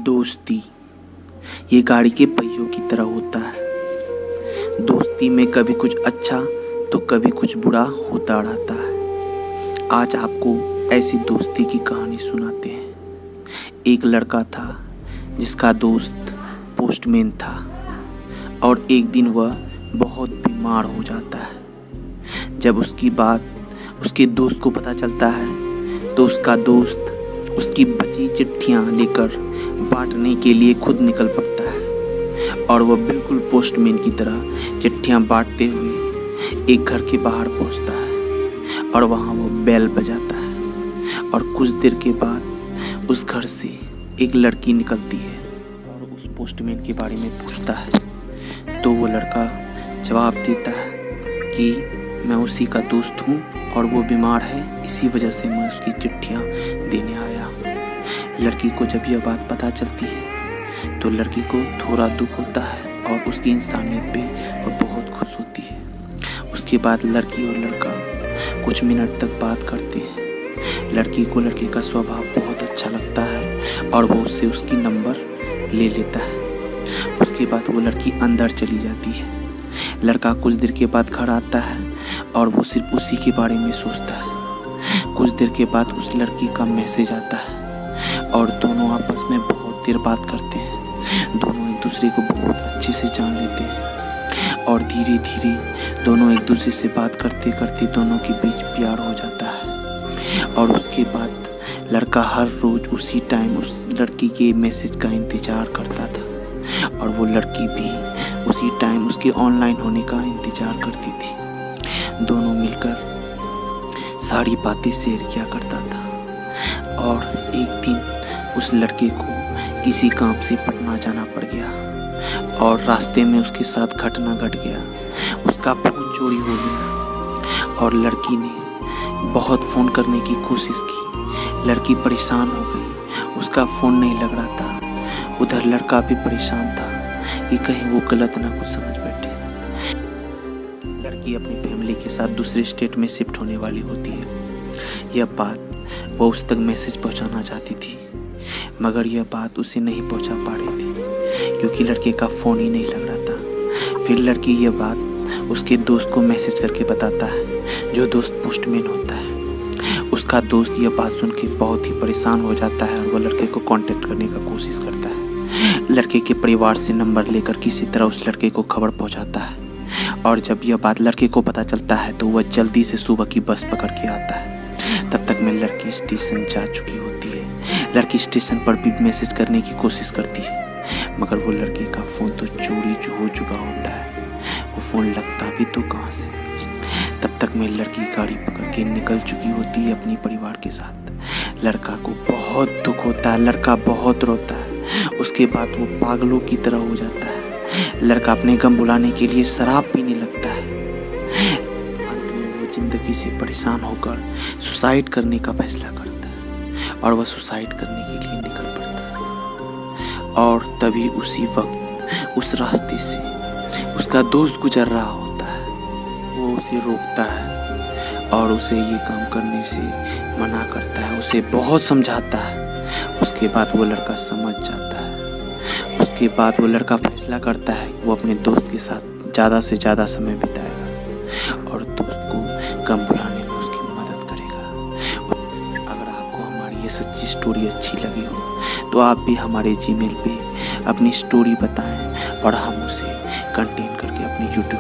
दोस्ती ये गाड़ी के पहियों की तरह होता है। दोस्ती में कभी कुछ अच्छा तो कभी कुछ बुरा होता रहता है। आज आपको ऐसी दोस्ती की कहानी सुनाते हैं। एक लड़का था जिसका दोस्त पोस्टमैन था और एक दिन वह बहुत बीमार हो जाता है। जब उसकी बात उसके दोस्त को पता चलता है तो उसका दोस्त उसकी बची चिट्ठियाँ लेकर बांटने के लिए खुद निकल पड़ता है और वह बिल्कुल पोस्टमैन की तरह चिट्ठियाँ बांटते हुए एक घर के बाहर पहुंचता है और वहाँ वो बेल बजाता है और कुछ देर के बाद उस घर से एक लड़की निकलती है और उस पोस्टमैन के बारे में पूछता है। तो वो लड़का जवाब देता है कि मैं उसी का दोस्त हूँ और वो बीमार है, इसी वजह से मैं उसकी चिट्ठियाँ देने आया। लड़की को जब यह बात पता चलती है तो लड़की को थोड़ा दुख होता है और उसकी इंसानियत पे वह बहुत खुश होती है। उसके बाद लड़की और लड़का कुछ मिनट तक बात करते हैं। लड़की को लड़के का स्वभाव बहुत अच्छा लगता है और वो उससे उसकी नंबर ले लेता है। उसके बाद वो लड़की अंदर चली जाती है। लड़का कुछ देर के बाद घर आता है और वो सिर्फ उसी के बारे में सोचता है। कुछ देर के बाद उस लड़की का मैसेज आता है और दोनों आपस में बहुत देर बात करते हैं। दोनों एक दूसरे को बहुत अच्छे से जान लेते हैं और धीरे धीरे दोनों एक दूसरे से बात करते करते दोनों के बीच प्यार हो जाता है। और उसके बाद लड़का हर रोज़ उसी टाइम उस लड़की के मैसेज का इंतज़ार करता था और वो लड़की भी उसी टाइम उसके ऑनलाइन होने का इंतज़ार करती थी। दोनों मिलकर सारी बातें शेयर किया करता था। और एक दिन उस लड़के को किसी काम से पटना जाना पड़ गया और रास्ते में उसके साथ घटना घट गया। उसका फ़ोन चोरी हो गया और लड़की ने बहुत फ़ोन करने की कोशिश की। लड़की परेशान हो गई, उसका फ़ोन नहीं लग रहा था। उधर लड़का भी परेशान था कि कहीं वो गलत ना कुछ समझ बैठे। लड़की अपनी फैमिली के साथ दूसरे स्टेट में शिफ्ट होने वाली होती है। यह बात वो उस तक मैसेज पहुंचाना चाहती थी मगर यह बात उसे नहीं पहुंचा पा रही थी क्योंकि लड़के का फ़ोन ही नहीं लग रहा था। फिर लड़की यह बात उसके दोस्त को मैसेज करके बताता है जो दोस्त पोस्टमैन होता है। उसका दोस्त यह बात सुन के बहुत ही परेशान हो जाता है और वह लड़के को कांटेक्ट करने का कोशिश करता है। लड़के के परिवार से नंबर लेकर किसी तरह उस लड़के को खबर पहुँचाता है और जब यह बात लड़के को पता चलता है तो वह जल्दी से सुबह की बस पकड़ के आता है। तब तक में लड़की स्टेशन जा चुकी होती है। लड़की स्टेशन पर भी मैसेज करने की कोशिश करती है मगर वो लड़के का फ़ोन तो चोरी हो चुका होता है। वो फ़ोन लगता भी तो कहाँ से। तब तक में लड़की गाड़ी पकड़ के निकल चुकी होती है अपने परिवार के साथ। लड़का को बहुत दुख होता है, लड़का बहुत रोता है। उसके बाद वो पागलों की तरह हो जाता है। लड़का अपने गम भुलाने के लिए शराब पीने लगता है। जिंदगी से परेशान होकर सुसाइड करने का फैसला करता है और वह सुसाइड करने के लिए निकल पड़ता है। और तभी उसी वक्त उस रास्ते से उसका दोस्त गुजर रहा होता है। वो उसे रोकता है और उसे ये काम करने से मना करता है, उसे बहुत समझाता है। उसके बाद वो लड़का समझ जाता है। उसके बाद वो लड़का फैसला करता है वो अपने दोस्त के साथ ज़्यादा से ज़्यादा समय बिताएगा और दोस्त को गम भुलाने में उसकी मदद करेगा। अगर आपको हमारी ये सच्ची स्टोरी अच्छी लगी हो तो आप भी हमारे जीमेल पे अपनी स्टोरी बताएं और हम उसे कंटेन करके अपनी यूट्यूब